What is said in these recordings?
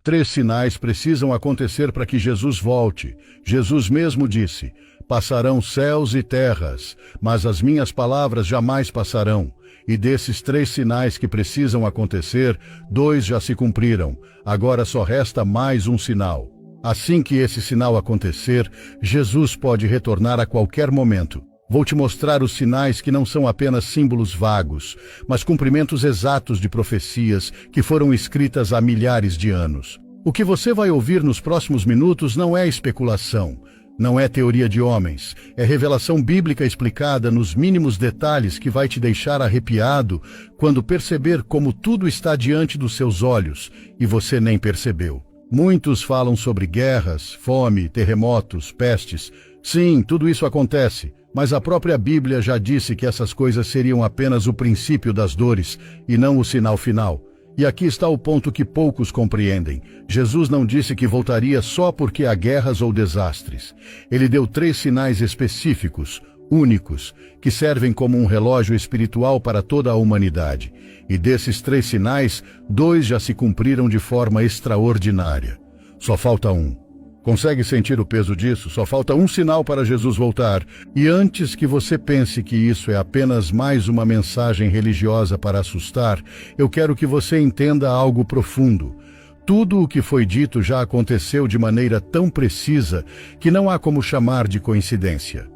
3 sinais precisam acontecer para que Jesus volte. Jesus mesmo disse: passarão céus e terras, mas as minhas palavras jamais passarão. E desses 3 sinais que precisam acontecer, 2 já se cumpriram. Agora só resta mais um sinal. Assim que esse sinal acontecer, Jesus pode retornar a qualquer momento. Vou te mostrar os sinais que não são apenas símbolos vagos, mas cumprimentos exatos de profecias que foram escritas há milhares de anos. O que você vai ouvir nos próximos minutos não é especulação, não é teoria de homens, é revelação bíblica explicada nos mínimos detalhes que vai te deixar arrepiado quando perceber como tudo está diante dos seus olhos e você nem percebeu. Muitos falam sobre guerras, fome, terremotos, pestes. Sim, tudo isso acontece, mas a própria Bíblia já disse que essas coisas seriam apenas o princípio das dores e não o sinal final. E aqui está o ponto que poucos compreendem. Jesus não disse que voltaria só porque há guerras ou desastres. Ele deu 3 sinais específicos, únicos, que servem como um relógio espiritual para toda a humanidade. E desses 3 sinais, 2 já se cumpriram de forma extraordinária. Só falta um. Consegue sentir o peso disso? Só falta um sinal para Jesus voltar. E antes que você pense que isso é apenas mais uma mensagem religiosa para assustar, eu quero que você entenda algo profundo. Tudo o que foi dito já aconteceu de maneira tão precisa que não há como chamar de coincidência.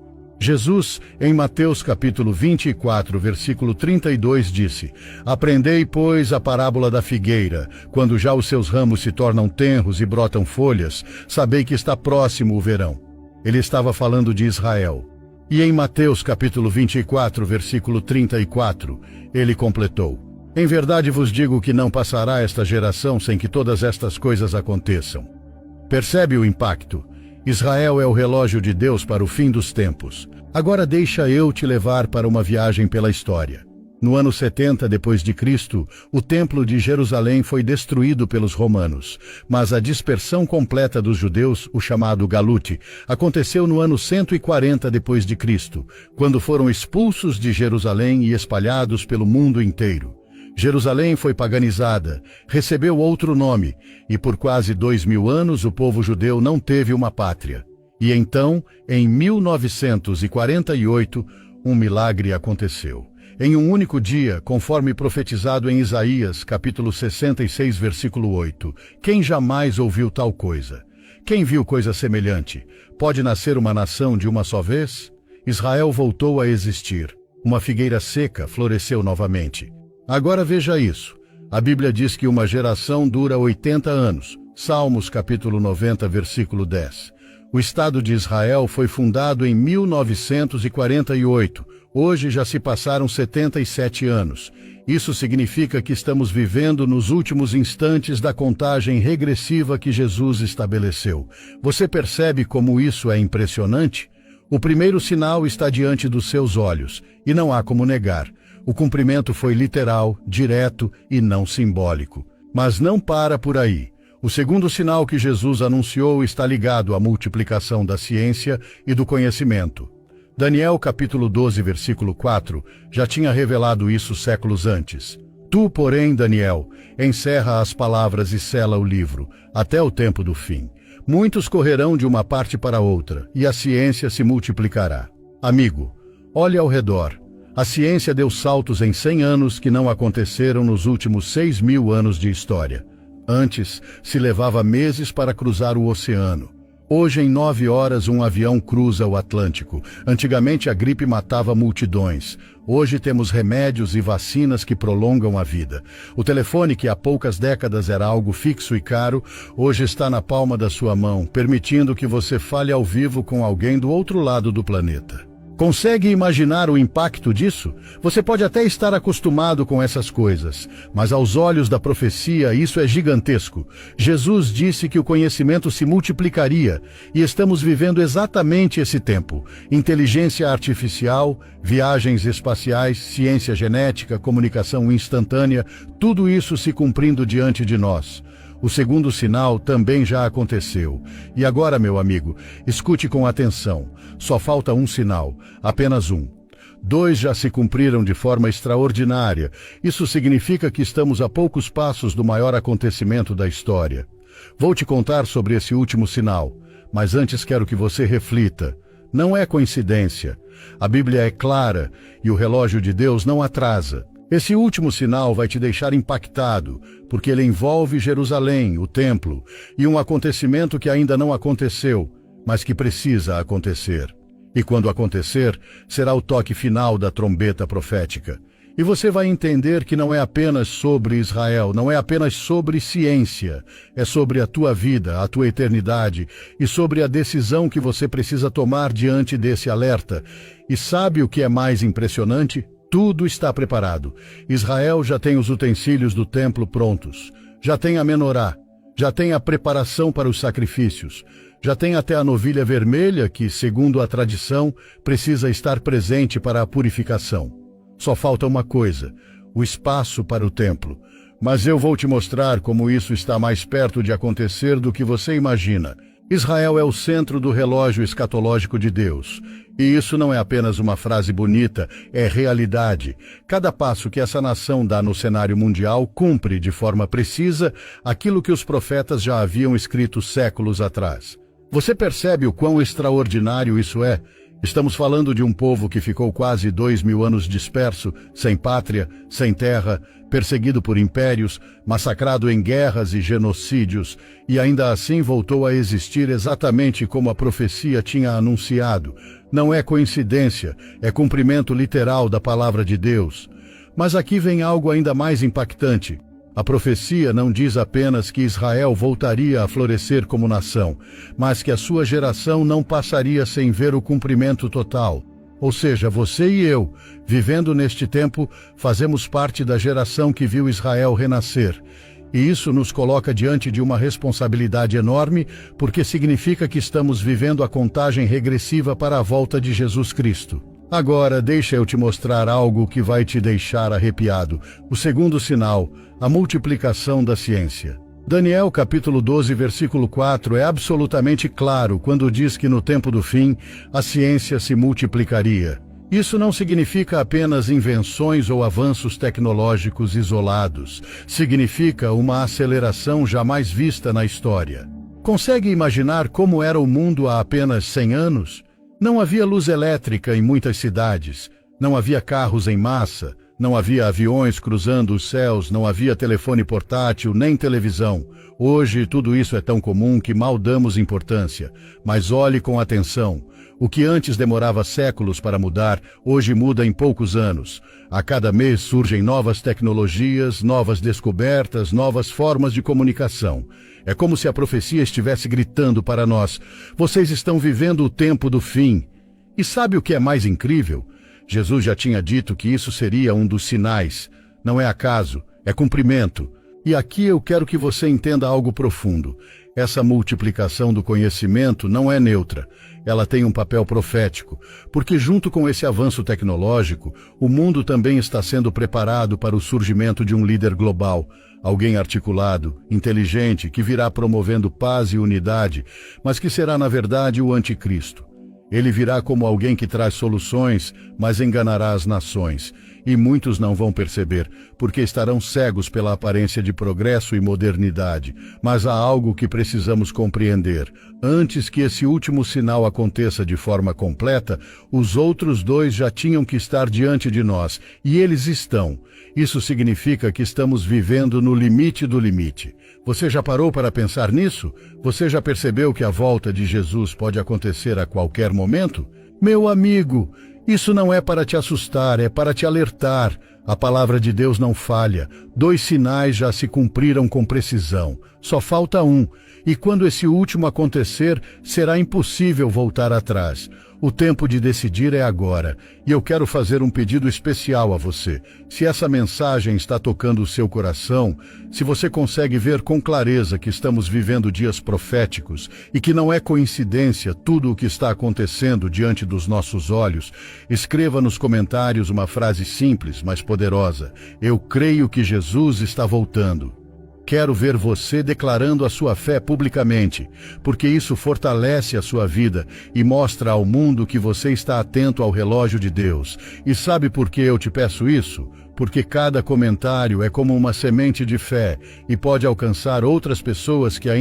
Jesus, em Mateus capítulo 24, versículo 32, disse: Aprendei, pois, a parábola da figueira. Quando já os seus ramos se tornam tenros e brotam folhas, sabei que está próximo o verão. Ele estava falando de Israel. E em Mateus capítulo 24, versículo 34, ele completou: Em verdade vos digo que não passará esta geração sem que todas estas coisas aconteçam. Percebe o impacto? Israel é o relógio de Deus para o fim dos tempos. Agora deixa eu te levar para uma viagem pela história. No ano 70 depois de Cristo, o Templo de Jerusalém foi destruído pelos romanos, mas a dispersão completa dos judeus, o chamado Galute, aconteceu no ano 140 depois de Cristo, quando foram expulsos de Jerusalém e espalhados pelo mundo inteiro. Jerusalém foi paganizada, recebeu outro nome, e por quase 2000 anos o povo judeu não teve uma pátria. E então, em 1948, um milagre aconteceu. Em um único dia, conforme profetizado em Isaías, capítulo 66, versículo 8, quem jamais ouviu tal coisa? Quem viu coisa semelhante? Pode nascer uma nação de uma só vez? Israel voltou a existir. Uma figueira seca floresceu novamente. Agora veja isso. A Bíblia diz que uma geração dura 80 anos. Salmos capítulo 90, versículo 10. O Estado de Israel foi fundado em 1948. Hoje já se passaram 77 anos. Isso significa que estamos vivendo nos últimos instantes da contagem regressiva que Jesus estabeleceu. Você percebe como isso é impressionante? O primeiro sinal está diante dos seus olhos, e não há como negar. O cumprimento foi literal, direto e não simbólico. Mas não para por aí. O segundo sinal que Jesus anunciou está ligado à multiplicação da ciência e do conhecimento. Daniel capítulo 12, versículo 4, já tinha revelado isso séculos antes. Tu, porém, Daniel, encerra as palavras e sela o livro, até o tempo do fim. Muitos correrão de uma parte para outra, e a ciência se multiplicará. Amigo, olhe ao redor. A ciência deu saltos em 100 anos que não aconteceram nos últimos 6.000 anos de história. Antes, se levava meses para cruzar o oceano. Hoje, em 9 horas, um avião cruza o Atlântico. Antigamente, a gripe matava multidões. Hoje temos remédios e vacinas que prolongam a vida. O telefone, que há poucas décadas era algo fixo e caro, hoje está na palma da sua mão, permitindo que você fale ao vivo com alguém do outro lado do planeta. Consegue imaginar o impacto disso? Você pode até estar acostumado com essas coisas, mas aos olhos da profecia isso é gigantesco. Jesus disse que o conhecimento se multiplicaria, e estamos vivendo exatamente esse tempo. Inteligência artificial, viagens espaciais, ciência genética, comunicação instantânea, tudo isso se cumprindo diante de nós. O segundo sinal também já aconteceu. E agora, meu amigo, escute com atenção. Só falta um sinal, apenas um. 2 já se cumpriram de forma extraordinária. Isso significa que estamos a poucos passos do maior acontecimento da história. Vou te contar sobre esse último sinal, mas antes quero que você reflita. Não é coincidência. A Bíblia é clara e o relógio de Deus não atrasa. Esse último sinal vai te deixar impactado, porque ele envolve Jerusalém, o templo, e um acontecimento que ainda não aconteceu, mas que precisa acontecer. E quando acontecer, será o toque final da trombeta profética. E você vai entender que não é apenas sobre Israel, não é apenas sobre ciência, é sobre a tua vida, a tua eternidade e sobre a decisão que você precisa tomar diante desse alerta. E sabe o que é mais impressionante? Tudo está preparado. Israel já tem os utensílios do templo prontos, já tem a menorá, já tem a preparação para os sacrifícios, já tem até a novilha vermelha que, segundo a tradição, precisa estar presente para a purificação. Só falta uma coisa, o espaço para o templo. Mas eu vou te mostrar como isso está mais perto de acontecer do que você imagina. Israel é o centro do relógio escatológico de Deus. E isso não é apenas uma frase bonita, é realidade. Cada passo que essa nação dá no cenário mundial cumpre de forma precisa aquilo que os profetas já haviam escrito séculos atrás. Você percebe o quão extraordinário isso é? Estamos falando de um povo que ficou quase 2000 anos disperso, sem pátria, sem terra, perseguido por impérios, massacrado em guerras e genocídios, e ainda assim voltou a existir exatamente como a profecia tinha anunciado. Não é coincidência, é cumprimento literal da palavra de Deus. Mas aqui vem algo ainda mais impactante. A profecia não diz apenas que Israel voltaria a florescer como nação, mas que a sua geração não passaria sem ver o cumprimento total. Ou seja, você e eu, vivendo neste tempo, fazemos parte da geração que viu Israel renascer. E isso nos coloca diante de uma responsabilidade enorme, porque significa que estamos vivendo a contagem regressiva para a volta de Jesus Cristo. Agora, deixa eu te mostrar algo que vai te deixar arrepiado. O segundo sinal, a multiplicação da ciência. Daniel capítulo 12, versículo 4 é absolutamente claro quando diz que no tempo do fim, a ciência se multiplicaria. Isso não significa apenas invenções ou avanços tecnológicos isolados. Significa uma aceleração jamais vista na história. Consegue imaginar como era o mundo há apenas 100 anos? Não havia luz elétrica em muitas cidades, não havia carros em massa, não havia aviões cruzando os céus, não havia telefone portátil, nem televisão. Hoje tudo isso é tão comum que mal damos importância. Mas olhe com atenção. O que antes demorava séculos para mudar, hoje muda em poucos anos. A cada mês surgem novas tecnologias, novas descobertas, novas formas de comunicação. É como se a profecia estivesse gritando para nós: vocês estão vivendo o tempo do fim. E sabe o que é mais incrível? Jesus já tinha dito que isso seria um dos sinais. Não é acaso, é cumprimento. E aqui eu quero que você entenda algo profundo. Essa multiplicação do conhecimento não é neutra. Ela tem um papel profético, porque junto com esse avanço tecnológico, o mundo também está sendo preparado para o surgimento de um líder global. Alguém articulado, inteligente, que virá promovendo paz e unidade, mas que será na verdade o anticristo. Ele virá como alguém que traz soluções, mas enganará as nações. E muitos não vão perceber, porque estarão cegos pela aparência de progresso e modernidade. Mas há algo que precisamos compreender. Antes que esse último sinal aconteça de forma completa, os outros dois já tinham que estar diante de nós, e eles estão. Isso significa que estamos vivendo no limite do limite. Você já parou para pensar nisso? Você já percebeu que a volta de Jesus pode acontecer a qualquer momento? Meu amigo, isso não é para te assustar, é para te alertar. A palavra de Deus não falha. 2 sinais já se cumpriram com precisão. Só falta um. E quando esse último acontecer, será impossível voltar atrás. O tempo de decidir é agora. E eu quero fazer um pedido especial a você. Se essa mensagem está tocando o seu coração, se você consegue ver com clareza que estamos vivendo dias proféticos e que não é coincidência tudo o que está acontecendo diante dos nossos olhos, escreva nos comentários uma frase simples, mas poderosa. Eu creio que Jesus está voltando. Quero ver você declarando a sua fé publicamente, porque isso fortalece a sua vida e mostra ao mundo que você está atento ao relógio de Deus. E sabe por que eu te peço isso? Porque cada comentário é como uma semente de fé e pode alcançar outras pessoas que ainda